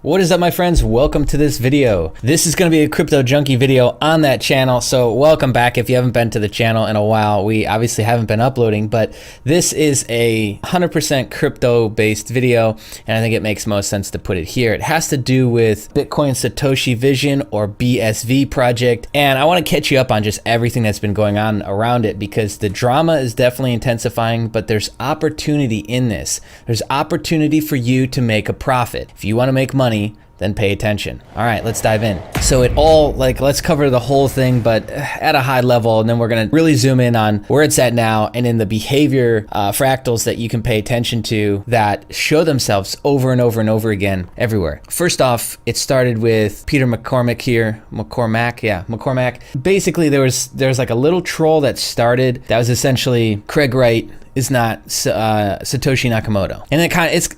What is up, my friends? Welcome to this video. This is going to be a crypto junkie video on that channel, so welcome back. If you haven't been to the channel in a while, we obviously haven't been uploading, but this is a 100% crypto based video, and I think it makes most sense to put it here. It has to do with Bitcoin Satoshi Vision, or BSV project, and I want to catch you up on just everything that's been going on around it, because the drama is definitely intensifying, but there's opportunity in this. There's opportunity for you to make a profit. If you want to make money, then pay attention. All right, let's dive in. So let's cover the whole thing, but at a high level, and then we're gonna really zoom in on where it's at now and in the behavior fractals that you can pay attention to that show themselves over and over and over again everywhere. First off, it started with Peter McCormack here. McCormack. Basically, there was like a little troll that started that was essentially Craig Wright is not Satoshi Nakamoto, and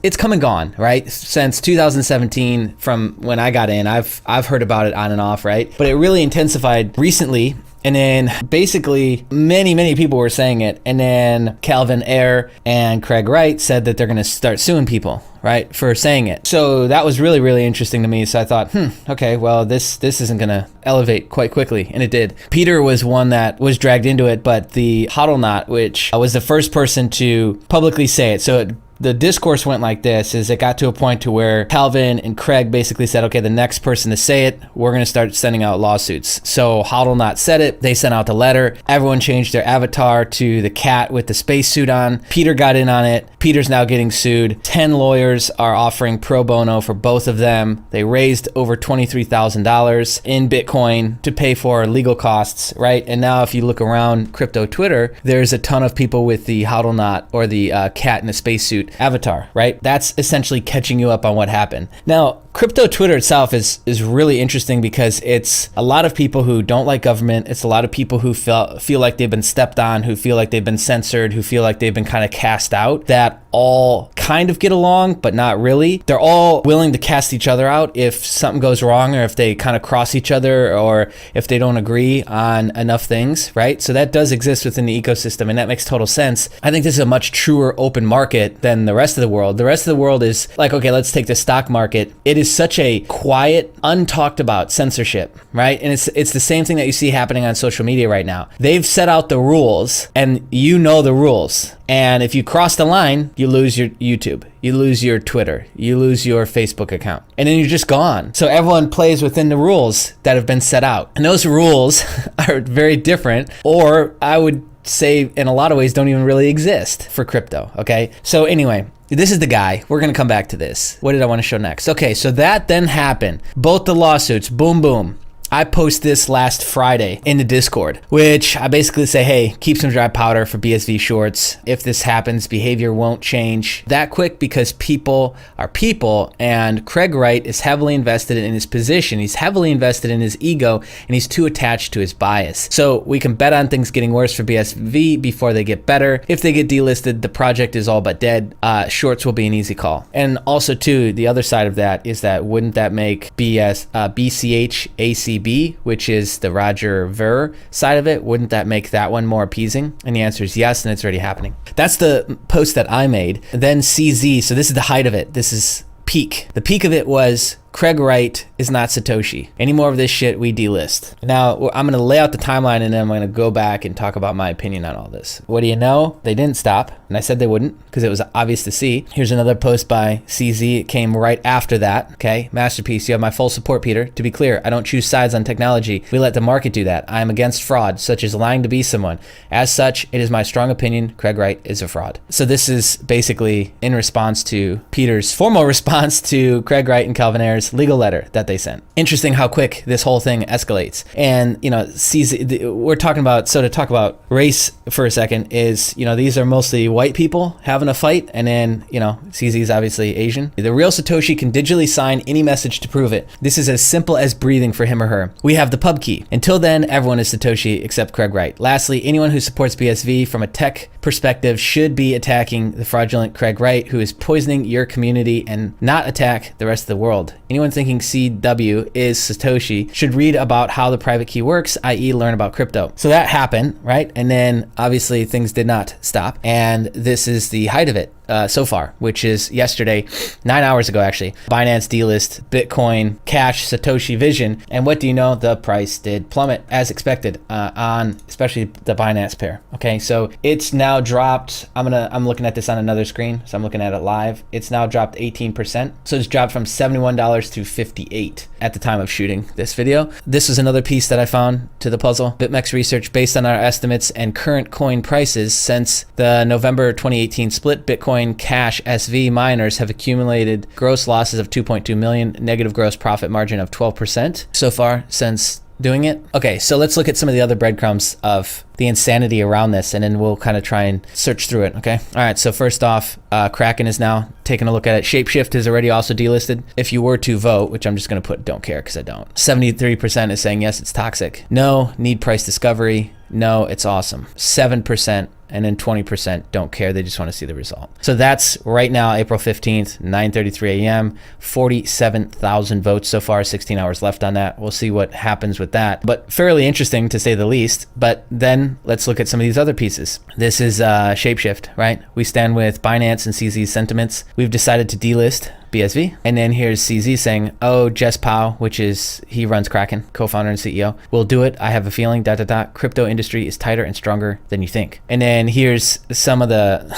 it's come and gone, right? Since 2017, from when I got in, I've heard about it on and off, right? But it really intensified recently. And then basically many people were saying it. And then Calvin Ayre and Craig Wright said that they're going to start suing people, right, for saying it. So that was really interesting to me. So I thought, okay, well, this isn't going to elevate quite quickly. And it did. Peter was one that was dragged into it, but the Hodlnaut, which was the first person to publicly say it. So the discourse went like this, is it got to a point to where Calvin and Craig basically said, okay, the next person to say it, we're going to start sending out lawsuits. So Hodlnaut said it, they sent out the letter, everyone changed their avatar to the cat with the spacesuit on. Peter got in on it. Peter's now getting sued. 10 lawyers are offering pro bono for both of them. They raised over $23,000 in Bitcoin to pay for legal costs, right? And now if you look around crypto Twitter, there's a ton of people with the Hodlnaut or the cat in the spacesuit avatar, right? That's essentially catching you up on what happened. Now, crypto Twitter itself is really interesting because it's a lot of people who don't like government. It's a lot of people who feel like they've been stepped on, who feel like they've been censored, who feel like they've been kind of cast out, that all kind of get along, but not really. They're all willing to cast each other out if something goes wrong, or if they kind of cross each other, or if they don't agree on enough things, right? So that does exist within the ecosystem, and that makes total sense. I think this is a much truer open market than the rest of the world. The rest of the world is like, okay, let's take the stock market. It is such a quiet, untalked about censorship, right? And it's the same thing that you see happening on social media right now. They've set out the rules, and you know the rules. And if you cross the line, you lose your YouTube, you lose your Twitter, you lose your Facebook account, and then you're just gone. So everyone plays within the rules that have been set out. And those rules are very different, or I would say in a lot of ways don't even really exist for crypto, okay? So anyway, this is the guy. We're going to come back to this. What did I want to show next? Okay, so that then happened. Both the lawsuits, boom. I post this last Friday in the Discord, which I basically say, hey, keep some dry powder for BSV shorts. If this happens, behavior won't change that quick, because people are people, and Craig Wright is heavily invested in his position. He's heavily invested in his ego, and he's too attached to his bias. So we can bet on things getting worse for BSV before they get better. If they get delisted, the project is all but dead. Shorts will be an easy call. And also too, the other side of that is that wouldn't that make BCH ACB, which is the Roger Ver side of it, wouldn't that make that one more appeasing? And the answer is yes, and it's already happening. That's the post that I made. Then CZ, so this is the height of it. This is peak. The peak of it was Craig Wright is not Satoshi. Any more of this shit, we delist. Now, I'm going to lay out the timeline, and then I'm going to go back and talk about my opinion on all this. What do you know? They didn't stop, and I said they wouldn't because it was obvious to see. Here's another post by CZ. It came right after that, okay? Masterpiece, you have my full support, Peter. To be clear, I don't choose sides on technology. We let the market do that. I am against fraud, such as lying to be someone. As such, it is my strong opinion Craig Wright is a fraud. So this is basically in response to Peter's formal response to Craig Wright and Calvin Ayre's legal letter that they sent. Interesting how quick this whole thing escalates. And, we're talking about, so to talk about race for a second is, these are mostly white people having a fight. And then, CZ is obviously Asian. The real Satoshi can digitally sign any message to prove it. This is as simple as breathing for him or her. We have the pub key. Until then, everyone is Satoshi except Craig Wright. Lastly, anyone who supports BSV from a tech perspective should be attacking the fraudulent Craig Wright, who is poisoning your community, and not attack the rest of the world. Anyone thinking CW is Satoshi should read about how the private key works, i.e. learn about crypto. So that happened, right? And then obviously things did not stop. And this is the height of it. so far, which is yesterday, 9 hours ago actually. Binance delist Bitcoin Cash Satoshi Vision, and what do you know? The price did plummet as expected on especially the Binance pair. Okay, so it's now dropped. I'm looking at this on another screen, so I'm looking at it live. It's now dropped 18%. So it's dropped from $71 to $58 at the time of shooting this video. This was another piece that I found to the puzzle. BitMEX research based on our estimates and current coin prices since the November 2018 split, Bitcoin Cash SV miners have accumulated gross losses of 2.2 million, negative gross profit margin of 12% so far since doing it. Okay, so let's look at some of the other breadcrumbs of the insanity around this, and then we'll kind of try and search through it, okay? All right, so first off, Kraken is now taking a look at it. Shapeshift is already also delisted. If you were to vote, which I'm just gonna put don't care because I don't, 73% is saying yes, it's toxic. No, need price discovery. No, it's awesome. 7%, and then 20% don't care. They just want to see the result. So that's right now, April 15th, 9:33 a.m., 47,000 votes so far, 16 hours left on that. We'll see what happens with that, but fairly interesting to say the least. But then let's look at some of these other pieces. This is Shapeshift, right? We stand with Binance and CZ's sentiments. We've decided to delist BSV. And then here's CZ saying, oh, Jess Powell, which is, he runs Kraken, co-founder and CEO, will do it. I have a feeling, ... Crypto industry is tighter and stronger than you think. And then here's some of the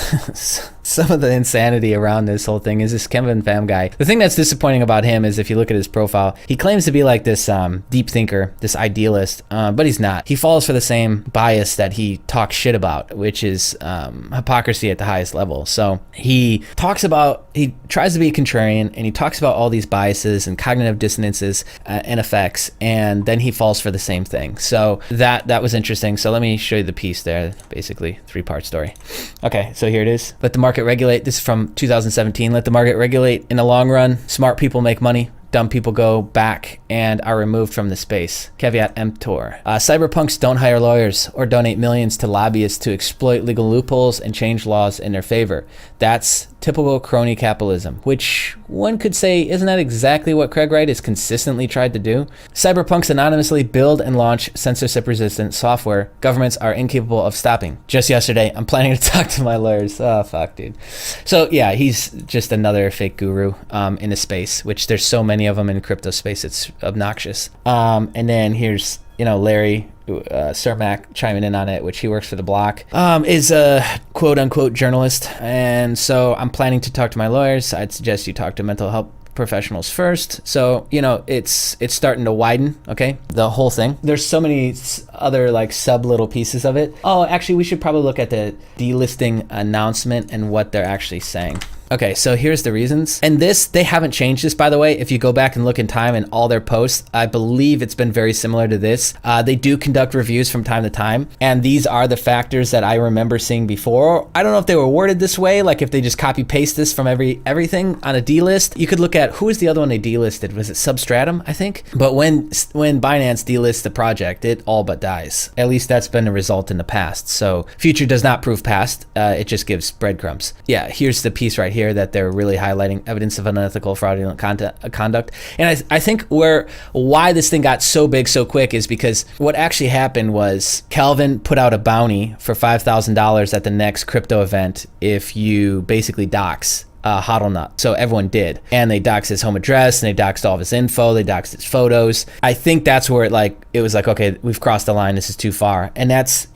some of the insanity around this whole thing is this Kevin Pham guy. The thing that's disappointing about him is if you look at his profile, he claims to be like this deep thinker, this idealist, but he's not. He falls for the same bias that he talks shit about, which is hypocrisy at the highest level. So he tries to be contrarian, and he talks about all these biases and cognitive dissonances and effects, and then he falls for the same thing. So that was interesting. So let me show you the piece there, basically 3-part story. Okay, so here it is. Let the market regulate. This is from 2017. Let the market regulate. In the long run, smart people make money. Dumb people go back and are removed from the space. Caveat emptor. Cyberpunks don't hire lawyers or donate millions to lobbyists to exploit legal loopholes and change laws in their favor. That's typical crony capitalism, which one could say, isn't that exactly what Craig Wright has consistently tried to do? Cyberpunks anonymously build and launch censorship-resistant software governments are incapable of stopping. Just yesterday, I'm planning to talk to my lawyers. Oh, fuck, dude. So yeah, he's just another fake guru in the space, which there's so many of them in crypto space, it's obnoxious. And then here's, Larry Cermak chiming in on it, which he works for The Block, is a quote-unquote journalist. And so I'm planning to talk to my lawyers. I'd suggest you talk to mental health professionals first. So, it's starting to widen, okay, the whole thing. There's so many other like sub little pieces of it. Oh, actually, we should probably look at the delisting announcement and what they're actually saying. Okay, so here's the reasons. And they haven't changed this, by the way. If you go back and look in time in all their posts, I believe it's been very similar to this. They do conduct reviews from time to time, and these are the factors that I remember seeing before. I don't know if they were worded this way, like if they just copy paste this from everything on a delist. You could look at, who was the other one they delisted? Was it Substratum, I think? But when Binance delists the project, it all but dies. At least that's been the result in the past. So future does not prove past. It just gives breadcrumbs. Yeah, here's the piece right here that they're really highlighting evidence of unethical, fraudulent conduct. And I think why this thing got so big so quick is because what actually happened was Calvin put out a bounty for $5,000 at the next crypto event if you basically dox HODLNUT. So everyone did. And they doxed his home address, and they doxed all of his info, they doxed his photos. I think that's where it was like, okay, we've crossed the line, this is too far. And that's,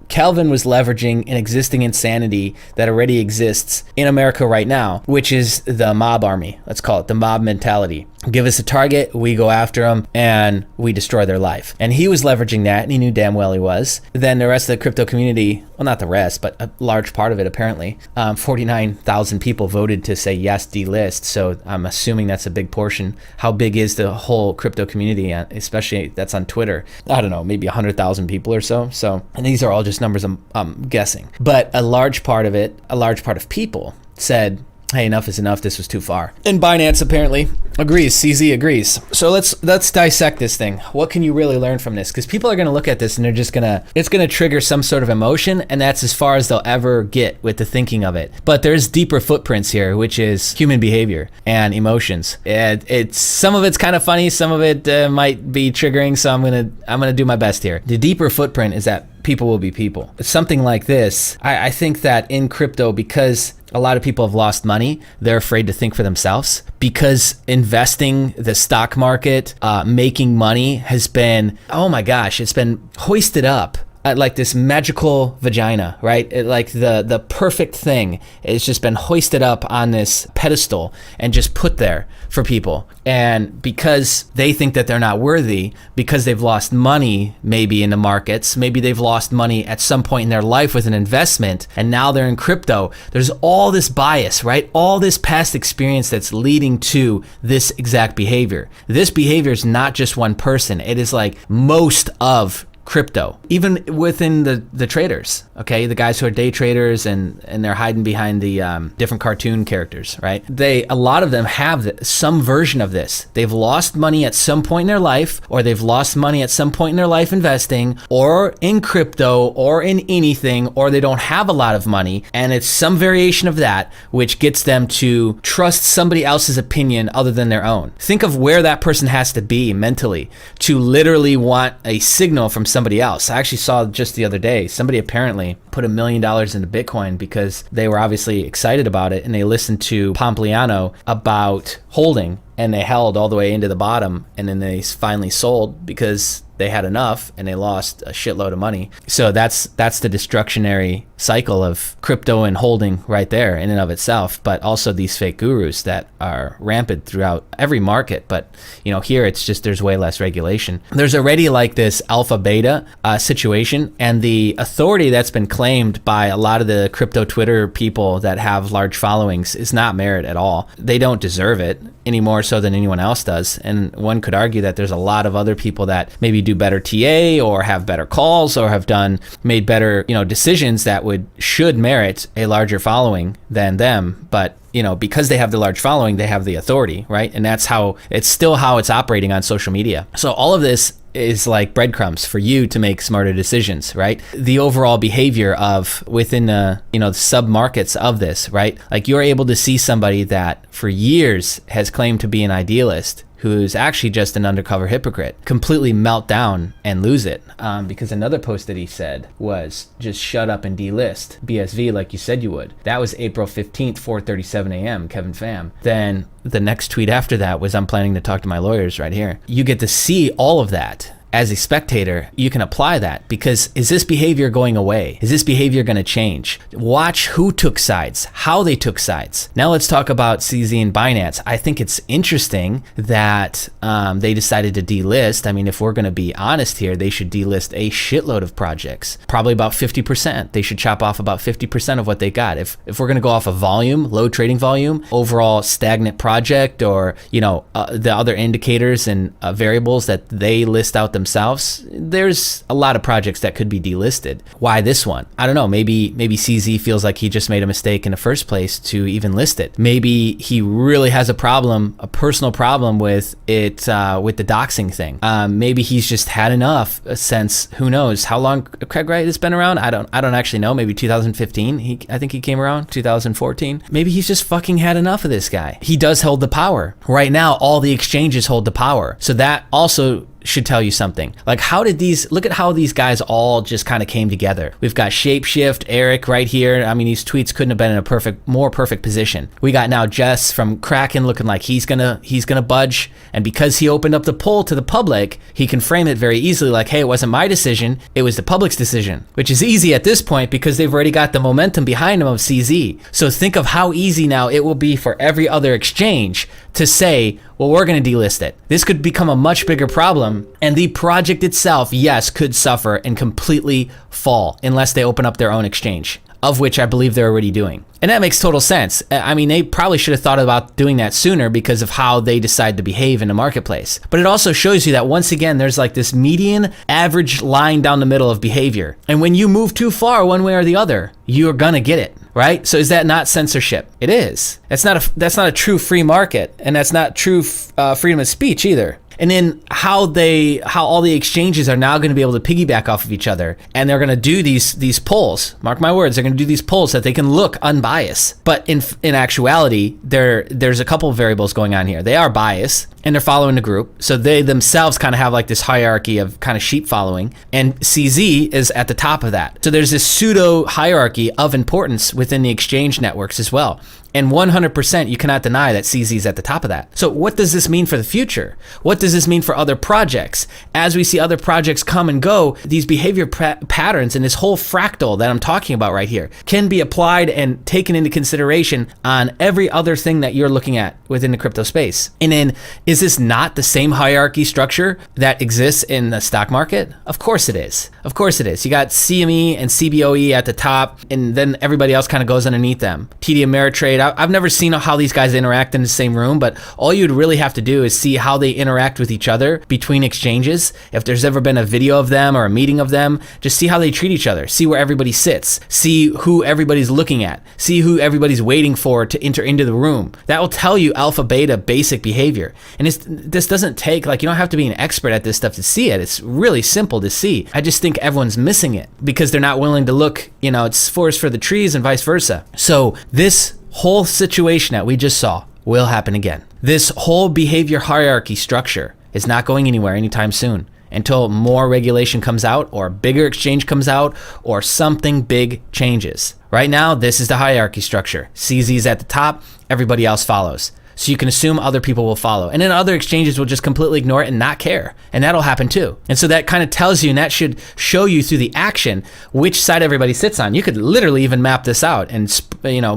Calvin was leveraging an existing insanity that already exists in America right now, which is the mob army. Let's call it the mob mentality. Give us a target, we go after them, and we destroy their life. And he was leveraging that, and he knew damn well he was. Then the rest of the crypto community, well, not the rest, but a large part of it apparently, 49,000 people voted to say yes, delist. So I'm assuming that's a big portion. How big is the whole crypto community, especially that's on Twitter? I don't know, maybe 100,000 people or so. And these are all just numbers I'm guessing. But a large part of people said, hey, enough is enough, this was too far. And Binance apparently agrees, CZ agrees. So let's dissect this thing. What can you really learn from this? Because people are gonna look at this and it's gonna trigger some sort of emotion, and that's as far as they'll ever get with the thinking of it. But there's deeper footprints here, which is human behavior and emotions. And some of it's kind of funny, some of it might be triggering, so I'm gonna do my best here. The deeper footprint is that people will be people. Something like this, I think that in crypto, because a lot of people have lost money, they're afraid to think for themselves, because investing, the stock market, making money has been, oh my gosh, it's been hoisted up like this magical vagina, right? Like the perfect thing. It's just been hoisted up on this pedestal and just put there for people. And because they think that they're not worthy, because they've lost money maybe in the markets, maybe they've lost money at some point in their life with an investment, and now they're in crypto, there's all this bias, right? All this past experience that's leading to this exact behavior. This behavior is not just one person. It is like most of crypto, even within the traders, okay, the guys who are day traders and they're hiding behind the different cartoon characters, right? A lot of them have some version of this. They've lost money at some point in their life, or they've lost money at some point in their life investing, or in crypto, or in anything, or they don't have a lot of money, and it's some variation of that which gets them to trust somebody else's opinion other than their own. Think of where that person has to be mentally to literally want a signal from somebody else. I actually saw just the other day, somebody apparently put $1 million into Bitcoin because they were obviously excited about it, and they listened to Pompliano about holding, and they held all the way into the bottom, and then they finally sold because they had enough and they lost a shitload of money. So that's the destructionary cycle of crypto and holding right there in and of itself, but also these fake gurus that are rampant throughout every market. But here it's just, there's way less regulation. There's already like this alpha beta situation, and the authority that's been claimed by a lot of the crypto Twitter people that have large followings is not merit at all. They don't deserve it any more so than anyone else does. And one could argue that there's a lot of other people that maybe do better TA or have better calls or have made better decisions that should merit a larger following than them. But because they have the large following, they have the authority, right? And that's how it's operating on social media. So all of this is like breadcrumbs for you to make smarter decisions, right? The overall behavior of within the sub markets of this, right? Like you're able to see somebody that for years has claimed to be an idealist, who's actually just an undercover hypocrite, completely melt down and lose it. Because another post that he said was just shut up and delist BSV like you said you would. That was April 15th, 4:37 a.m., Kevin Pham. Then the next tweet after that was, I'm planning to talk to my lawyers right here. You get to see all of that. As a spectator, you can apply that, because is this behavior going away? Is this behavior going to change? Watch who took sides, how they took sides. Now let's talk about CZ and Binance. I think it's interesting that they decided to delist. I mean, if we're going to be honest here, they should delist a shitload of projects, probably about 50%. They should chop off about 50% of what they got. If we're going to go off of volume, low trading volume, overall stagnant project, or the other indicators and variables that they list out themselves, there's a lot of projects that could be delisted. Why this one? I don't know. Maybe CZ feels like he just made a mistake in the first place to even list it. Maybe he really has a personal problem with it, with the doxing thing. Maybe he's just had enough since, who knows how long Craig Wright has been around. I don't actually know. Maybe 2015. I think he came around 2014. Maybe he's just fucking had enough of this guy. He does hold the power right now. All the exchanges hold the power. So that also should tell you something. Like, look at how these guys all just kind of came together. We've got Shapeshift, Eric right here. I mean, these tweets couldn't have been in a more perfect position. We got now Jess from Kraken looking like he's gonna budge. And because he opened up the poll to the public, he can frame it very easily like, hey, it wasn't my decision, it was the public's decision, which is easy at this point because they've already got the momentum behind them of CZ. So think of how easy now it will be for every other exchange to say, well, we're going to delist it. This could become a much bigger problem, and the project itself, yes, could suffer and completely fall unless they open up their own exchange, of which I believe they're already doing. And that makes total sense. I mean, they probably should have thought about doing that sooner because of how they decide to behave in the marketplace. But it also shows you that once again, there's like this median average line down the middle of behavior. And when you move too far one way or the other, you're gonna get it, right? So is that not censorship? It is. That's not a true free market, and that's not true freedom of speech either. And then how all the exchanges are now going to be able to piggyback off of each other, and they're going to do these polls. Mark my words, they're going to do these polls so that they can look unbiased. But in actuality, there's a couple of variables going on here. They are biased, and they're following the group, so they themselves kind of have like this hierarchy of kind of sheep following, and CZ is at the top of that. So there's this pseudo hierarchy of importance within the exchange networks as well. And 100%, you cannot deny that CZ is at the top of that. So what does this mean for the future? What does this mean for other projects? As we see other projects come and go, these behavior patterns and this whole fractal that I'm talking about right here can be applied and taken into consideration on every other thing that you're looking at within the crypto space. And then, is this not the same hierarchy structure that exists in the stock market? Of course it is. Of course it is. You got CME and CBOE at the top, and then everybody else kind of goes underneath them. TD Ameritrade, I've never seen how these guys interact in the same room, but all you'd really have to do is see how they interact with each other between exchanges. If there's ever been a video of them or a meeting of them, just see how they treat each other. See where everybody sits. See who everybody's looking at. See who everybody's waiting for to enter into the room. That will tell you alpha, beta, basic behavior. And this doesn't take, like, you don't have to be an expert at this stuff to see it. It's really simple to see. I just think everyone's missing it because they're not willing to look, it's forest for the trees and vice versa. So this whole situation that we just saw will happen again. This whole behavior hierarchy structure is not going anywhere anytime soon until more regulation comes out or a bigger exchange comes out or something big changes. Right now, this is the hierarchy structure. CZ is at the top, everybody else follows. So you can assume other people will follow. And then other exchanges will just completely ignore it and not care. And that'll happen too. And so that kind of tells you, and that should show you through the action, which side everybody sits on. You could literally even map this out and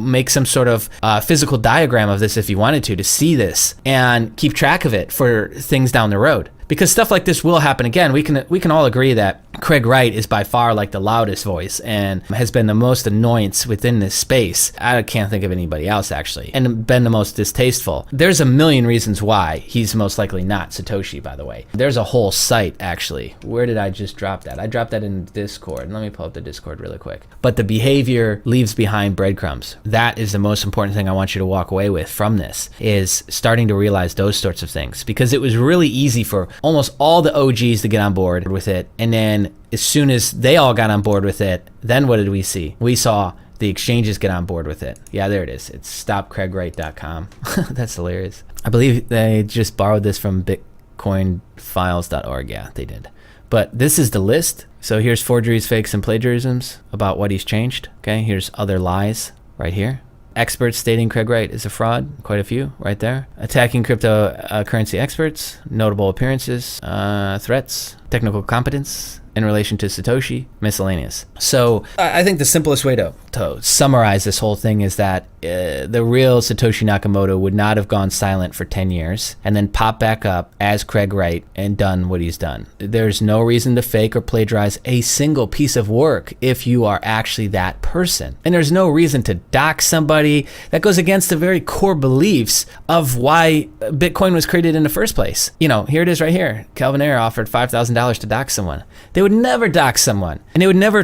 make some sort of physical diagram of this if you wanted to see this and keep track of it for things down the road. Because stuff like this will happen again. We can all agree that Craig Wright is by far like the loudest voice and has been the most annoyance within this space. I can't think of anybody else actually, and been the most distasteful. There's a million reasons why he's most likely not Satoshi, by the way. There's a whole site actually. Where did I just drop that? I dropped that in Discord. Let me pull up the Discord really quick. But the behavior leaves behind breadcrumbs. That is the most important thing I want you to walk away with from this, is starting to realize those sorts of things, because it was really easy for almost all the OGs to get on board with it. And then as soon as they all got on board with it, then what did we see? We saw the exchanges get on board with it. Yeah, there it is. It's stopcraigwright.com. That's hilarious. I believe they just borrowed this from bitcoinfiles.org. Yeah, they did. But this is the list. So here's forgeries, fakes, and plagiarisms about what he's changed. Okay, here's other lies right here. Experts stating Craig Wright is a fraud, quite a few right there. Attacking cryptocurrency experts, notable appearances, threats, technical competence in relation to Satoshi, miscellaneous. So I think the simplest way to summarize this whole thing is that the real Satoshi Nakamoto would not have gone silent for 10 years and then popped back up as Craig Wright and done what he's done. There's no reason to fake or plagiarize a single piece of work if you are actually that person. And there's no reason to dox somebody. That goes against the very core beliefs of why Bitcoin was created in the first place. Here it is right here. Calvin Ayre offered $5,000 to dox someone. They would never dox someone, and they would never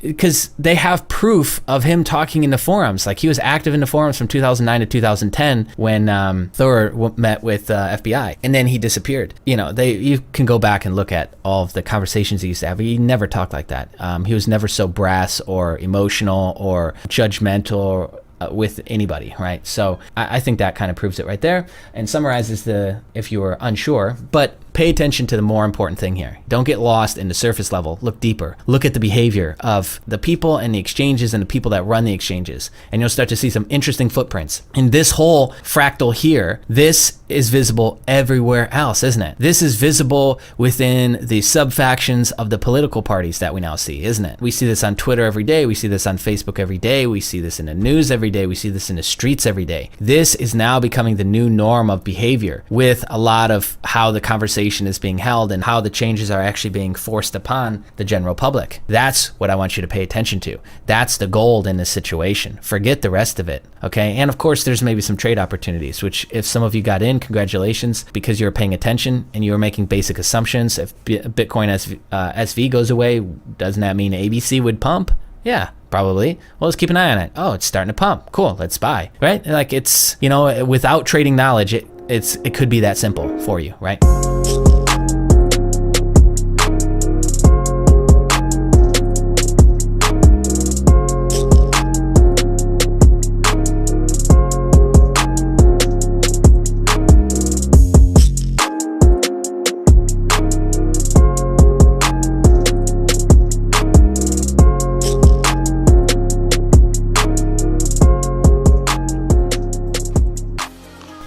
because they have proof of him talking in the forums. Like, he was active in the forums from 2009 to 2010 when Thor met with FBI, and then he disappeared. You can go back and look at all of the conversations he used to have. He never talked like that. He was never so brass or emotional or judgmental with anybody, right? So I think that kind of proves it right there and summarizes if you were unsure. But pay attention to the more important thing here. Don't get lost in the surface level. Look deeper. Look at the behavior of the people and the exchanges and the people that run the exchanges, and you'll start to see some interesting footprints. In this whole fractal here, this is visible everywhere else, isn't it? This is visible within the sub-factions of the political parties that we now see, isn't it? We see this on Twitter every day. We see this on Facebook every day. We see this in the news every day. We see this in the streets every day. This is now becoming the new norm of behavior, with a lot of how the conversation is being held and how the changes are actually being forced upon the general public. That's what I want you to pay attention to. That's the gold in this situation. Forget the rest of it, okay? And of course, there's maybe some trade opportunities, which if some of you got in, congratulations, because you're paying attention and you're making basic assumptions. If Bitcoin SV goes away, doesn't that mean ABC would pump? Yeah, probably. Well, let's keep an eye on it. Oh, it's starting to pump. Cool, let's buy, right? Like, it's, without trading knowledge, it could be that simple for you, right?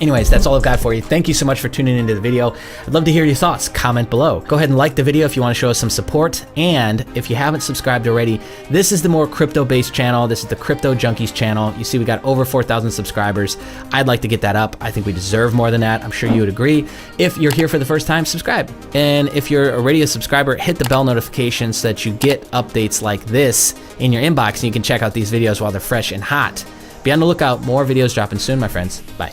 Anyways, that's all I've got for you. Thank you so much for tuning into the video. I'd love to hear your thoughts. Comment below. Go ahead and like the video if you want to show us some support. And if you haven't subscribed already, this is the more crypto-based channel. This is the Crypto Junkies channel. You see we got over 4,000 subscribers. I'd like to get that up. I think we deserve more than that. I'm sure you would agree. If you're here for the first time, subscribe. And if you're already a subscriber, hit the bell notification so that you get updates like this in your inbox and you can check out these videos while they're fresh and hot. Be on the lookout. More videos dropping soon, my friends. Bye.